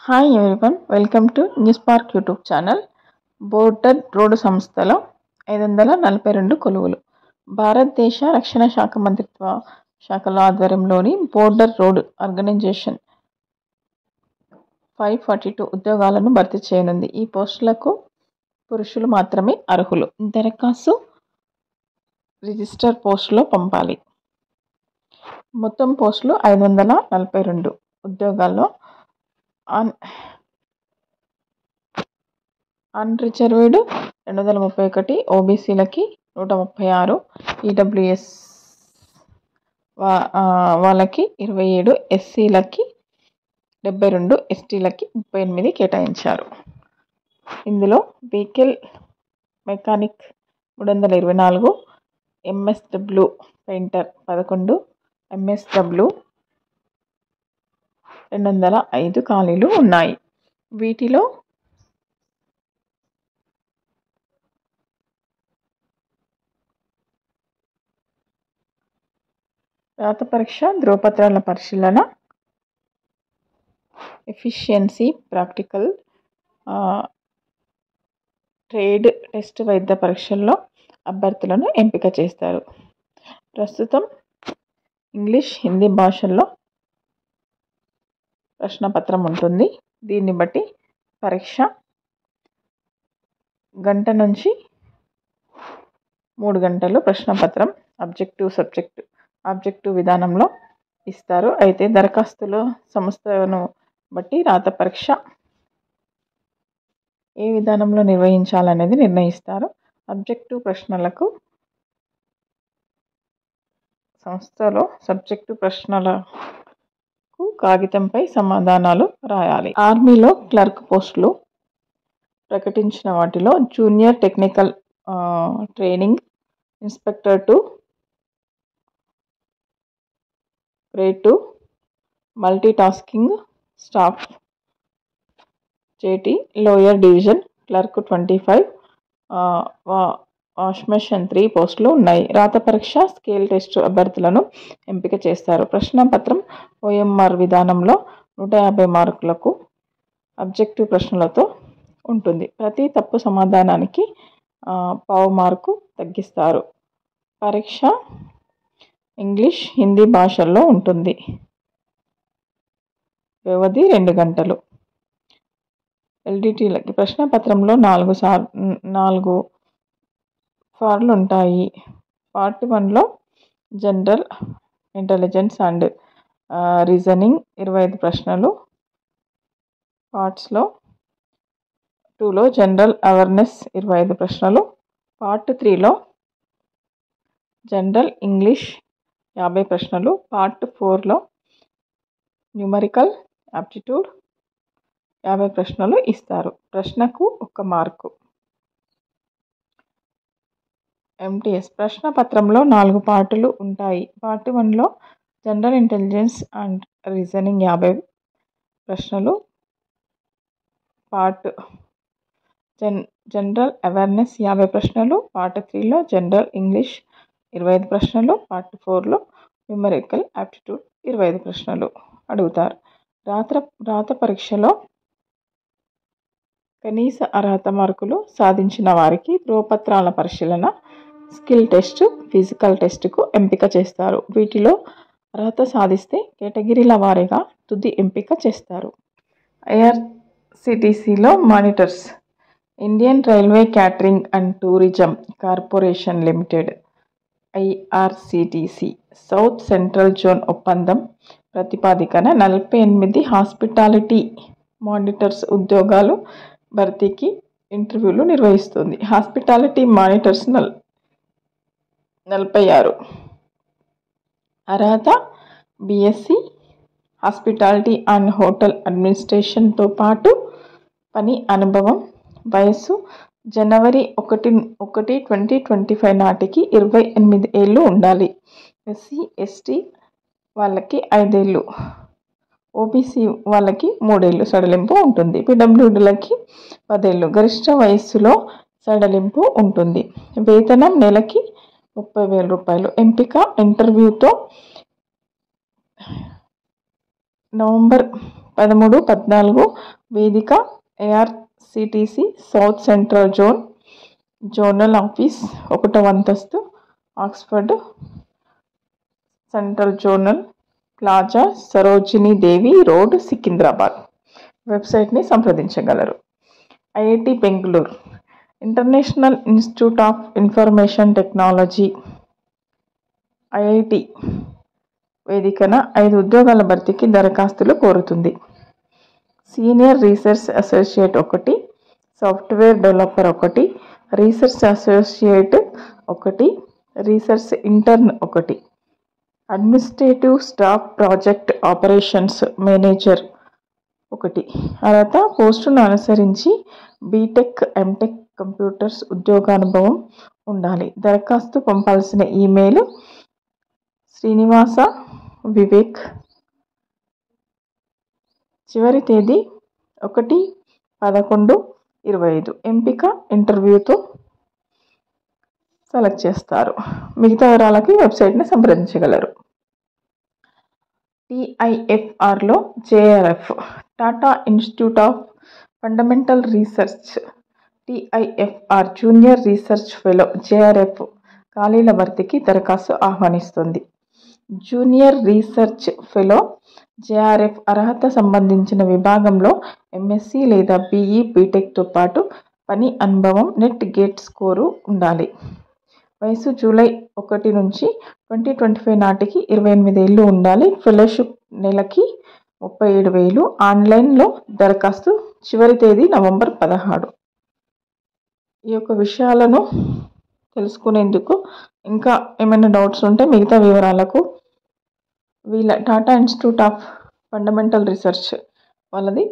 Hi everyone, welcome to news park YouTube channel. Border road సంస్థలో 542 కొలువులు. భారతదేశ రక్షణ శాఖ మంత్రిత్వ శాఖల ఆధ్వర్యంలోని బోర్డర్ రోడ్ ఆర్గనైజేషన్ 542 ఉద్యోగాలను భర్తీ చేయనుంది. ఈ పోస్టులకు పురుషులు మాత్రమే అర్హులు. దరఖాస్తు రిజిస్టర్ పోస్టులో పంపాలి. మొత్తం పోస్టులు 542 ఉద్యోగాల్లో అన్రిజర్వ్డ్ 231, ఓబీసీలకి 136, ఈడబ్ల్యూఎస్ వాళ్ళకి 27, ఎస్సీలకి 72, ఎస్టీలకి 38 కేటాయించారు. ఇందులో vehicle mechanic 324, MSW painter 11, MSW 205 ఖాళీలు ఉన్నాయి. వీటిలో రాత పరీక్ష, ధ్రువపత్రాల పరిశీలన, ఎఫిషియన్సీ, ప్రాక్టికల్, ట్రేడ్ టెస్ట్, వైద్య పరీక్షల్లో అభ్యర్థులను ఎంపిక చేస్తారు. ప్రస్తుతం ఇంగ్లీష్, హిందీ భాషల్లో ప్రశ్నపత్రం ఉంటుంది. దీన్ని బట్టి పరీక్ష 1 గంట నుంచి 3 గంటలు ప్రశ్నపత్రం ఆబ్జెక్టివ్ విధానంలో ఇస్తారు. అయితే దరఖాస్తుల సంస్థను బట్టి రాత పరీక్ష ఏ విధానంలో నిర్వహించాలనేది నిర్ణయిస్తారు. ఆబ్జెక్టివ్ ప్రశ్నలకు సబ్జెక్టివ్ ప్రశ్నలకు కాగితంపై సమాధానాలు రాయాలి. ఆర్మీలో క్లర్క్ పోస్టులు ప్రకటించిన వాటిలో junior technical training inspector 2, grade 2, multi tasking staff JT, lower division clerk 25, వాష్మెషన్ 3 పోస్టులు ఉన్నాయి. రాత పరీక్ష, స్కేల్ టెస్ట్ అభ్యర్థులను ఎంపిక చేస్తారు. ప్రశ్నపత్రం ఓఎంఆర్ విధానంలో 150 మార్కులకు ఆబ్జెక్టివ్ ప్రశ్నలతో ఉంటుంది. ప్రతి తప్పు సమాధానానికి 0.5 మార్కు తగ్గిస్తారు. పరీక్ష ఇంగ్లీష్, హిందీ భాషల్లో ఉంటుంది. వ్యవధి 2 గంటలు. ఎల్డిటీలకి ప్రశ్నపత్రంలో 4 ఫార్లు ఉంటాయి. పార్ట్ 1లో జనరల్ ఇంటెలిజెన్స్ అండ్ రీజనింగ్ 25 ప్రశ్నలు. పార్ట్స్లో 2లో జనరల్ అవేర్నెస్ 25 ప్రశ్నలు. పార్ట్ 3లో జనరల్ ఇంగ్లీష్ 50 ప్రశ్నలు. పార్ట్ 4లో న్యూమరికల్ యాప్టిట్యూడ్ 50 ప్రశ్నలు ఇస్తారు. ప్రశ్నకు 1 మార్కు. ఎంటీఎస్ ప్రశ్నపత్రంలో 4 పార్టులు ఉంటాయి. పార్ట్ 1లో జనరల్ ఇంటెలిజెన్స్ అండ్ రీజనింగ్ 50 ప్రశ్నలు. పార్ట్ జనరల్ అవేర్నెస్ 50 ప్రశ్నలు. పార్ట్ 3లో జనరల్ ఇంగ్లీష్ 25 ప్రశ్నలు. పార్ట్ 4లో న్యూమరికల్ యాప్టిట్యూడ్ 25 ప్రశ్నలు అడుగుతారు. రాత పరీక్షలో కనీస అర్హత మార్కులు సాధించిన వారికి ధ్రువపత్రాల పరిశీలన, స్కిల్ టెస్ట్, ఫిజికల్ టెస్ట్కు ఎంపిక చేస్తారు. వీటిలో అర్హత సాధిస్తే కేటగిరీల వారీగా తుది ఎంపిక చేస్తారు. ఐఆర్సిటిసిలో monitors, Indian railway catering and tourism corporation limited IRCTC south central zone ఒప్పందం ప్రాతిపదికన 48 హాస్పిటాలిటీ మానిటర్స్ ఉద్యోగాలు భర్తీకి ఇంటర్వ్యూలు నిర్వహిస్తుంది. Hospitality monitors 46. అర్హత బీఎస్సీ హాస్పిటాలిటీ అండ్ హోటల్ అడ్మినిస్ట్రేషన్తో పాటు పని అనుభవం. వయస్సు జనవరి 1, 2025 నాటికి 28 ఏళ్ళు ఉండాలి. ఎస్సీ ఎస్టీ వాళ్ళకి 5 ఏళ్ళు, ఓబీసీ వాళ్ళకి 3 ఏళ్ళు సడలింపు ఉంటుంది. పీడబ్ల్యూడీలకి 10 ఏళ్ళు. గరిష్ట వయస్సులో సడలింపు ఉంటుంది. వేతనం నెలకి 30,000 రూపాయలు. ఎంపిక ఇంటర్వ్యూతో నవంబర్ 13, 14 వేదిక ARCTC south central zonal office 1వ అంతస్తు Oxford central zonal plaza Sarojini Devi road Secunderabad. వెబ్సైట్ని సంప్రదించగలరు. IIT Bengaluru international institute of information technology IIT వేదికన 5 ఉద్యోగాల భర్తీకి దరఖాస్తులు కోరుతుంది. Senior research associate 1, software developer 1, research associate 1, research intern 1, administrative staff project operations manager 1. అర్హత పోస్టును అనుసరించి బీటెక్ ఎంటెక్ కంప్యూటర్స్ ఉద్యోగానుభవం ఉండాలి. దరఖాస్తు పంపాల్సిన ఈమెయిల్ శ్రీనివాస వివేక్. చివరి తేదీ 1/11/25. ఎంపిక ఇంటర్వ్యూతో సెలెక్ట్ చేస్తారు. మిగతా వివరాలకి వెబ్సైట్ని సంప్రదించగలరు. TIFRలో JRF Tata institute of fundamental research TIFR junior research fellow JRF ఖాళీల భర్తీకి దరఖాస్తు ఆహ్వానిస్తుంది. జూనియర్ రీసెర్చ్ ఫెలో JRF అర్హత సంబంధించిన విభాగంలో MSc లేదా BE బీటెక్తో పాటు పని అనుభవం, నెట్ గేట్ స్కోరు ఉండాలి. వయసు జూలై 1 నుంచి 2025 నాటికి 28 ఏళ్ళు ఉండాలి. ఫెలోషిప్ నెలకి 37,000. ఆన్లైన్లో దరఖాస్తు చివరి తేదీ నవంబర్ 16. ఈ యొక్క విషయాలను తెలుసుకునేందుకు ఇంకా ఏమైనా డౌట్స్ ఉంటే మిగతా వివరాలకు వీళ్ళ Tata institute of fundamental research వాళ్ళది